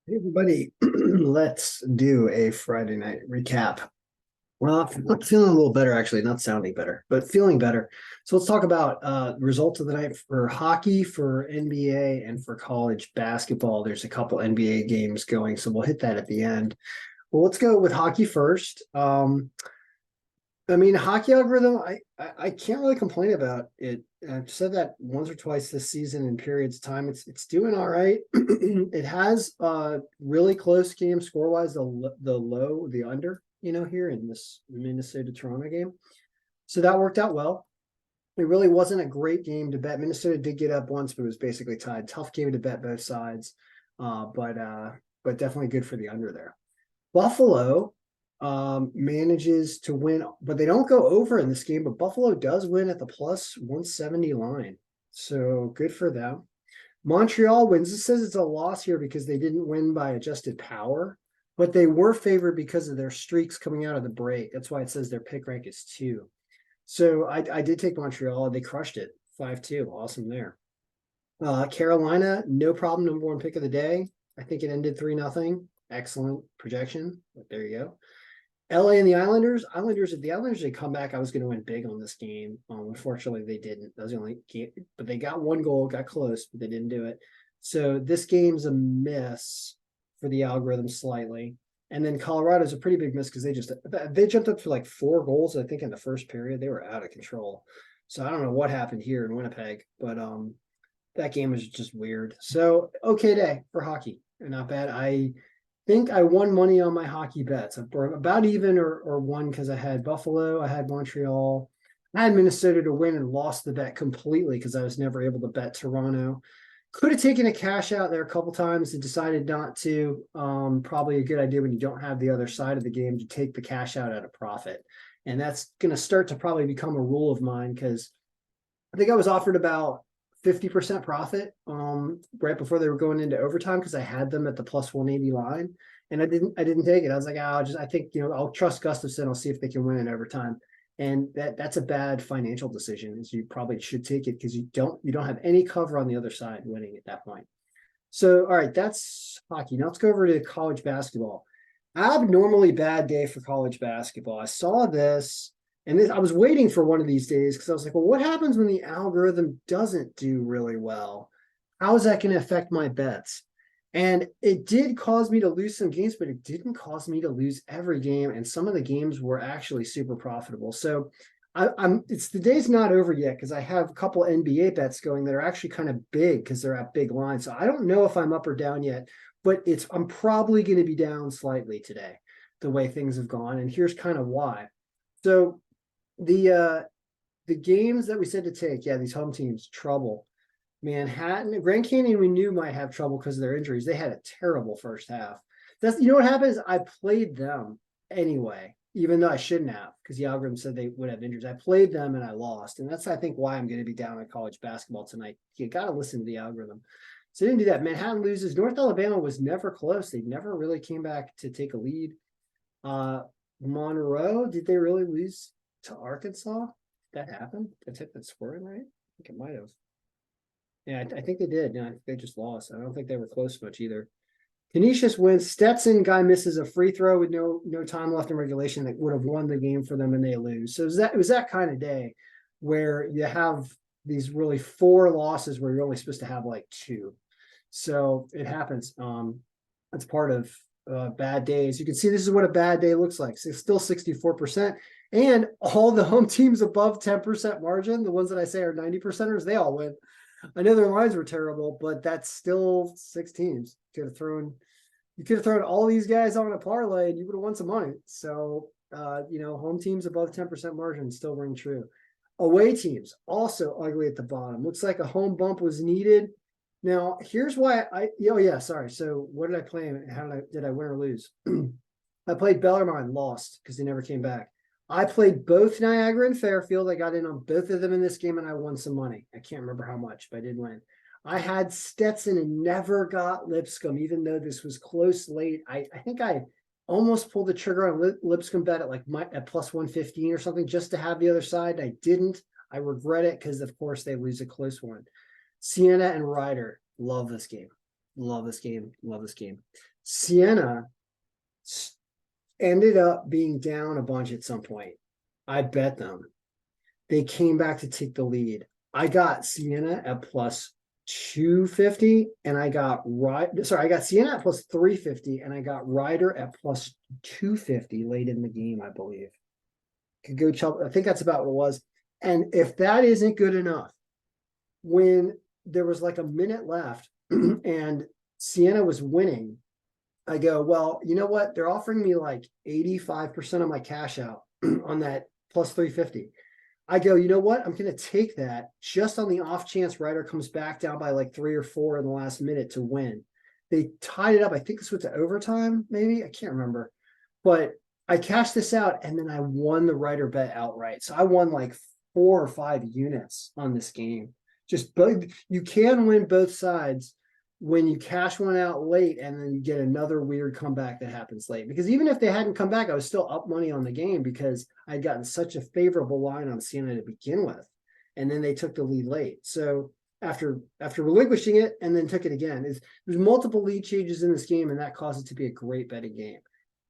Hey everybody, let's do a Friday night recap. Well, I'm feeling a little better actually, not sounding better, but feeling better. So let's talk about results of the night for hockey, for NBA, and for college basketball. There's a couple NBA games going, so we'll hit that at the end. Well, let's go with hockey first. I mean, hockey algorithm, I can't really complain about it. I've said that once or twice this season in periods of time. It's doing all right. It has really close game score wise, the under, here in this Minnesota Toronto game. So that worked out well. It really wasn't a great game to bet. Minnesota did get up once, but it was basically tied. Tough game to bet both sides. But definitely good for the under there. Buffalo manages to win, but they don't go over in this game. But Buffalo does win at the plus 170 line. So good for them. Montreal wins. It says it's a loss here because they didn't win by adjusted power, but they were favored because of their streaks coming out of the break. That's why it says their pick rank is 2. So I did take Montreal. They crushed it 5-2. Awesome there. Carolina, no problem. Number one pick of the day. I think it ended 3-0. Excellent projection. There you go. LA and the Islanders. If the Islanders had come back, I was going to win big on this game. Unfortunately, they didn't. That was the only game, but they got one goal, got close, but they didn't do it. So this game's a miss for the algorithm slightly. And then Colorado's a pretty big miss because they jumped up for like 4 goals, I think, in the first period. They were out of control. So I don't know what happened here in Winnipeg, but that game was just weird. So okay day for hockey. Not bad. I think I won money on my hockey bets. About even or won because I had Buffalo, I had Montreal, I had Minnesota to win and lost the bet completely because I was never able to bet Toronto. Could have taken a cash out there a couple times and decided not to. Probably a good idea when you don't have the other side of the game to take the cash out at a profit. And that's going to start to probably become a rule of mine because I think I was offered about 50% profit right before they were going into overtime because I had them at the plus 180 line. And I didn't take it. I was like, I think, I'll trust Gustafson. I'll see if they can win in overtime. And that's a bad financial decision. Is you probably should take it because you don't have any cover on the other side winning at that point. So, all right, that's hockey. Now let's go over to college basketball. Abnormally bad day for college basketball. I saw this, and I was waiting for one of these days because I was like, well, what happens when the algorithm doesn't do really well? How is that going to affect my bets? And it did cause me to lose some games, but it didn't cause me to lose every game. And some of the games were actually super profitable. So it's the day's not over yet because I have a couple NBA bets going that are actually kind of big because they're at big lines. So I don't know if I'm up or down yet, but I'm probably going to be down slightly today, the way things have gone. And here's kind of why. So the games that we said to take, yeah, these home teams, trouble. Manhattan, Grand Canyon, we knew might have trouble because of their injuries. They had a terrible first half. That's what happens. I played them anyway, even though I shouldn't have, because the algorithm said they would have injuries. I played them and I lost, and that's I think why I'm going to be down on college basketball tonight. You got to listen to the algorithm. So I didn't do that. Manhattan loses. North Alabama was never close. They never really came back to take a lead. Monroe, did they really lose to Arkansas? Did that happen? Did I take that scoring right? I think it might have. Yeah, I think they did. Yeah, they just lost. I don't think they were close much either. Canisius wins. Stetson guy misses a free throw with no time left in regulation that would have won the game for them, and they lose. So it was that kind of day where you have these really 4 losses where you're only supposed to have like 2. So it happens. It's part of bad days. You can see this is what a bad day looks like. So it's still 64%. And all the home teams above 10% margin, the ones that I say are 90%ers, they all win. I know their lines were terrible, but that's still 6 teams. You could have thrown all these guys on a parlay and you would have won some money. So home teams above 10% margin still ring true. Away teams also ugly at the bottom. Looks like a home bump was needed. Now here's why sorry. So what did I play? Did I win or lose? I played Bellarmine, lost because they never came back. I played both Niagara and Fairfield. I got in on both of them in this game and I won some money. I can't remember how much, but I did win. I had Stetson and never got Lipscomb, even though this was close late. I think I almost pulled the trigger on Lipscomb bet at plus 115 or something just to have the other side. I didn't. I regret it because, of course, they lose a close one. Sienna and Ryder, love this game. Love this game. Love this game. Siena ended up being down a bunch at some point. I bet them. They came back to take the lead. I got Siena at plus 250, and I got I got Siena at plus 350, and I got Ryder at plus 250 late in the game, I believe. Could go chop. I think that's about what it was. And if that isn't good enough, when there was like a minute left and Siena was winning, I go, well, you know what? They're offering me like 85% of my cash out on that plus 350. I go, you know what? I'm going to take that just on the off chance Ryder comes back down by like 3 or 4 in the last minute to win. They tied it up. I think this went to overtime, maybe. I can't remember. But I cashed this out and then I won the Ryder bet outright. So I won like 4 or 5 units on this game. Just both, you can win both sides when you cash one out late and then you get another weird comeback that happens late. Because even if they hadn't come back, I was still up money on the game because I'd gotten such a favorable line on Siena to begin with. And then they took the lead late. So after relinquishing it and then took it again, there's multiple lead changes in this game, and that caused it to be a great betting game.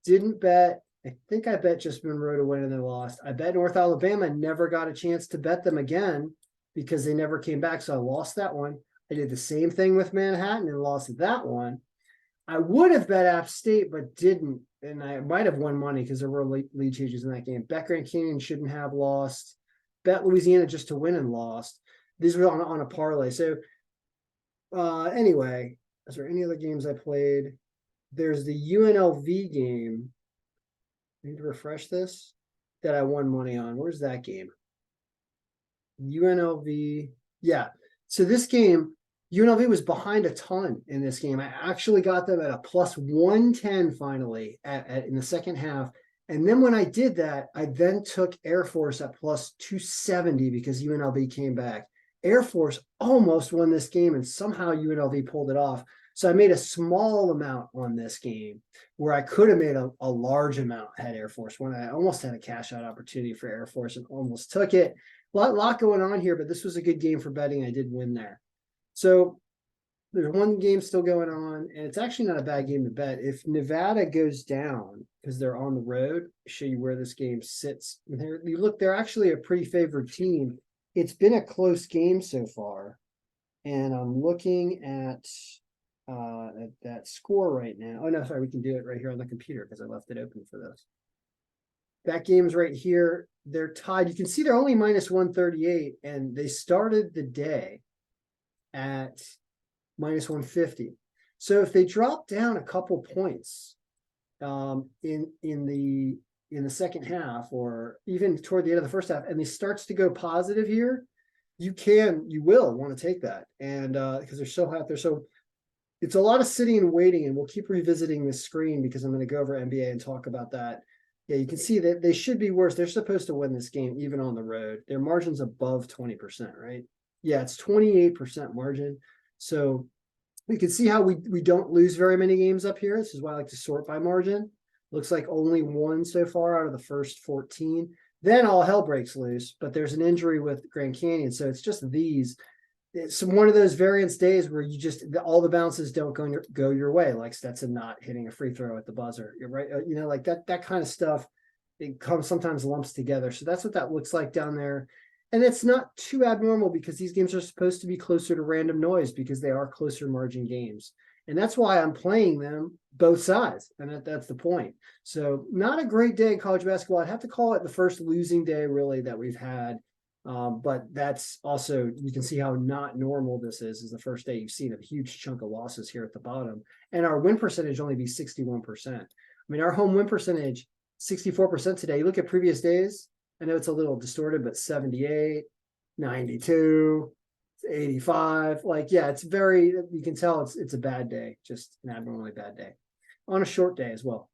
Didn't bet. I think I bet just Monroe to win and they lost. I bet North Alabama, never got a chance to bet them again because they never came back. So I lost that one. I did the same thing with Manhattan and lost that one. I would have bet App State, but didn't. And I might have won money because there were lead changes in that game. Bet Grand Canyon shouldn't have lost. Bet Louisiana just to win and lost. These were on a parlay. So anyway, is there any other games I played? There's the UNLV game. I need to refresh this. That I won money on. Where's that game? UNLV. Yeah. So this game, UNLV was behind a ton in this game. I actually got them at a plus 110 finally in the second half. And then when I did that, I then took Air Force at plus 270 because UNLV came back. Air Force almost won this game, and somehow UNLV pulled it off. So I made a small amount on this game where I could have made a large amount had Air Force won. I almost had a cash out opportunity for Air Force and almost took it. A lot going on here, but this was a good game for betting. I did win there. So there's one game still going on, and it's actually not a bad game to bet. If Nevada goes down because they're on the road, I'll show you where this game sits. You look, they're actually a pretty favored team. It's been a close game so far, and I'm looking at that score right now. Oh no, sorry, we can do it right here on the computer because I left it open for this. That game's right here. They're tied. You can see they're only minus 138, and they started the day at minus 150. So if they drop down a couple points in the second half, or even toward the end of the first half, and they starts to go positive here, you will want to take that. And because they're so hot, so it's a lot of sitting and waiting, and we'll keep revisiting this screen because I'm going to go over NBA and talk about that. Yeah, you can see that they should be worse. They're supposed to win this game even on the road. Their margin's above 20%, right? Yeah, it's 28% margin. So we can see how we don't lose very many games up here. This is why I like to sort by margin. Looks like only one so far out of the first 14. Then all hell breaks loose, but there's an injury with Grand Canyon. So it's just these. It's one of those variance days where you just all the bounces don't go your way, like Stetson not hitting a free throw at the buzzer. You're right, you know, like that kind of stuff. It comes sometimes lumps together. So that's what that looks like down there. And it's not too abnormal because these games are supposed to be closer to random noise because they are closer margin games. And that's why I'm playing them both sides. And that's the point. So not a great day in college basketball. I'd have to call it the first losing day really that we've had. But that's also, you can see how not normal this is the first day you've seen a huge chunk of losses here at the bottom. And our win percentage only be 61%. I mean, our home win percentage, 64% today. You look at previous days, I know it's a little distorted, but 78, 92, 85. Like, yeah, it's very, you can tell it's a bad day, just an abnormally bad day on a short day as well.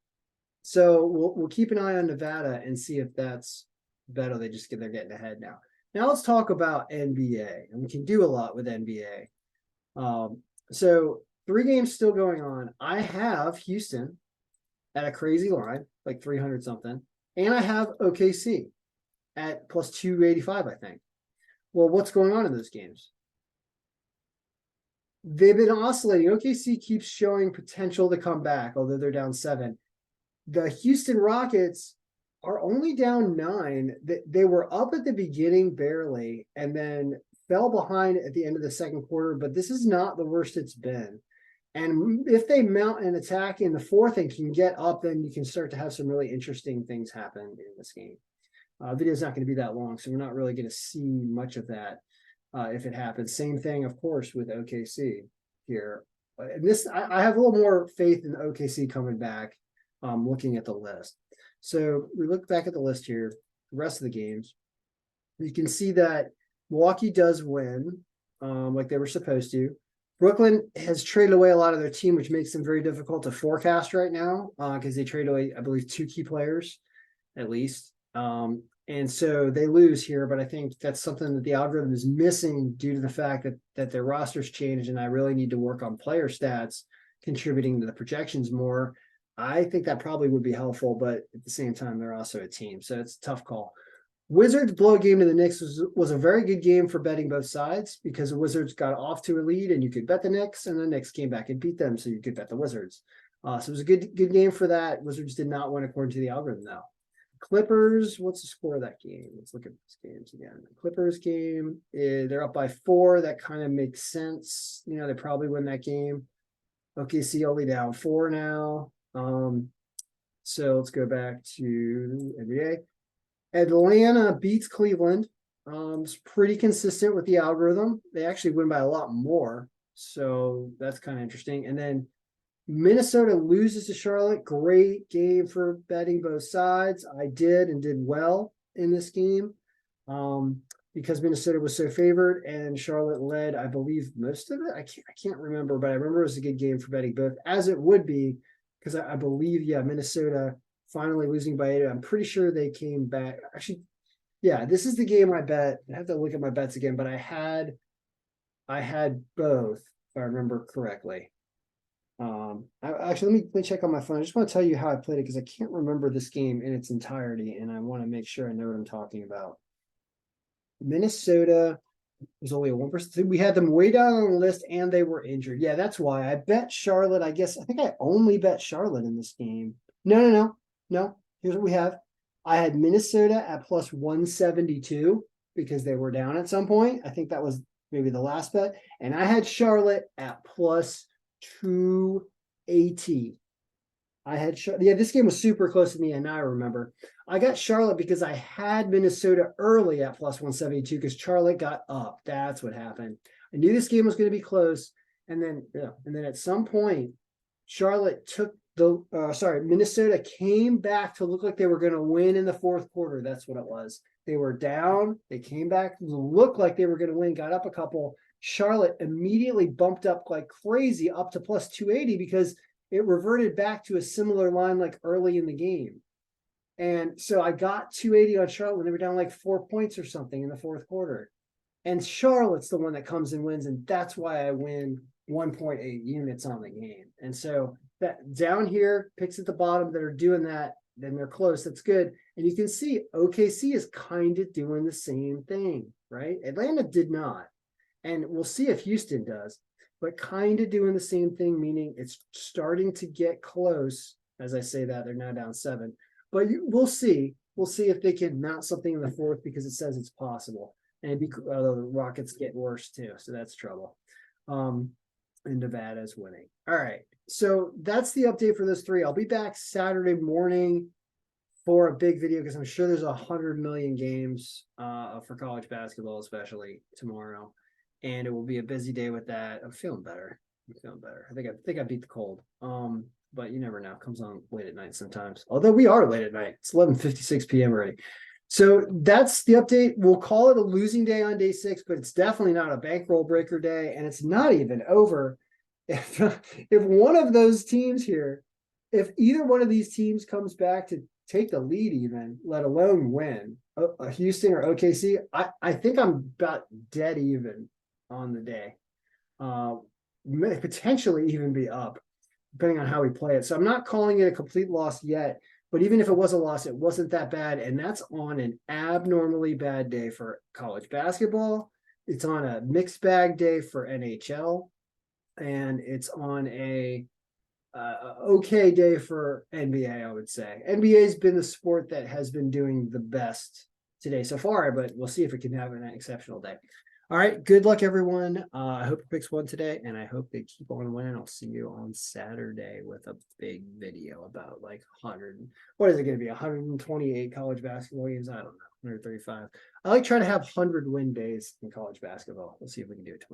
So we'll keep an eye on Nevada and see if that's better. They're getting ahead now. Now let's talk about NBA, and we can do a lot with NBA. So 3 games still going on. I have Houston at a crazy line, like 300 something, and I have OKC at plus 285, I think. Well, what's going on in those games? they've been oscillating. OKC keeps showing potential to come back, although they're down 7. The Houston Rockets are only down 9. They were up at the beginning barely and then fell behind at the end of the second quarter, but this is not the worst it's been. And if they mount an attack in the fourth and can get up, then you can start to have some really interesting things happen in this game. Video's not going to be that long, so we're not really going to see much of that if it happens. Same thing, of course, with OKC here. And this, I have a little more faith in OKC coming back, looking at the list. So we look back at the list here, the rest of the games. You can see that Milwaukee does win, like they were supposed to. Brooklyn has traded away a lot of their team, which makes them very difficult to forecast right now because they trade away, I believe, 2 key players at least. And so they lose here, but I think that's something that the algorithm is missing due to the fact that their rosters changed, and I really need to work on player stats contributing to the projections more. I think that probably would be helpful, but at the same time, they're also a team, so it's a tough call. Wizards blow game to the Knicks was a very good game for betting both sides because the Wizards got off to a lead and you could bet the Knicks, and the Knicks came back and beat them, so you could bet the Wizards. So it was a good game for that. Wizards did not win according to the algorithm, though. Clippers, what's the score of that game? Let's look at these games again. The Clippers game, they're up by 4. That kind of makes sense. You know, they probably win that game. OKC only down 4 now. So let's go back to NBA. Atlanta beats Cleveland. It's pretty consistent with the algorithm. They actually win by a lot more. So that's kind of interesting. And then Minnesota loses to Charlotte. Great game for betting both sides. I did well in this game because Minnesota was so favored and Charlotte led, I believe, most of it. I can't remember, but I remember it was a good game for betting both, as it would be, because I believe, Minnesota finally losing by 8. I'm pretty sure they came back. Actually, this is the game I bet. I have to look at my bets again, but I had both, if I remember correctly. Actually, let me check on my phone. I just want to tell you how I played it because I can't remember this game in its entirety, and I want to make sure I know what I'm talking about. Minnesota was only a 1%. We had them way down on the list, and they were injured. Yeah, that's why I bet Charlotte. I think I only bet Charlotte in this game. No. Here's what we have. I had Minnesota at plus 172 because they were down at some point. I think that was maybe the last bet, and I had Charlotte at plus 280. This game was super close to me, and now I remember. I got Charlotte because I had Minnesota early at plus 172 because Charlotte got up. That's what happened. I knew this game was going to be close, and then at some point, Charlotte took Minnesota came back to look like they were going to win in the fourth quarter. That's what it was. They were down. They came back to look like they were going to win, got up a couple. Charlotte immediately bumped up like crazy up to plus 280 because it reverted back to a similar line like early in the game. And so I got 280 on Charlotte when they were down like 4 points or something in the fourth quarter. And Charlotte's the one that comes and wins, and that's why I win 1.8 units on the game. And so that down here, picks at the bottom that are doing that, then they're close. That's good. And you can see OKC is kind of doing the same thing, right? Atlanta did not. And we'll see if Houston does, but kind of doing the same thing, meaning it's starting to get close. As I say that, they're now down 7. But we'll see. We'll see if they can mount something in the fourth because it says it's possible. And although the Rockets get worse too, so that's trouble. And Nevada's winning. All right. So that's the update for those 3. I'll be back Saturday morning for a big video because I'm sure there's 100 million games for college basketball, especially tomorrow. And it will be a busy day with that. I'm feeling better. I think I beat the cold. But you never know. It comes on late at night sometimes. Although we are late at night. It's 11:56 p.m. already. So that's the update. We'll call it a losing day on day 6, but it's definitely not a bankroll breaker day, and it's not even over. If one of those teams here, if either one of these teams comes back to take the lead even, let alone win, Houston or OKC, I think I'm about dead even on the day. May potentially even be up, depending on how we play it. So I'm not calling it a complete loss yet, but even if it was a loss, it wasn't that bad. And that's on an abnormally bad day for college basketball. It's on a mixed bag day for NHL. and it's on a okay day for NBA, I would say. NBA has been the sport that has been doing the best today so far, but we'll see if it can have an exceptional day. All right, good luck, everyone. I hope your picks won today, and I hope they keep on winning. I'll see you on Saturday with a big video about like 100. What is it going to be? 128 college basketball games? I don't know. 135. I like trying to have 100 win days in college basketball. We'll see if we can do it tomorrow.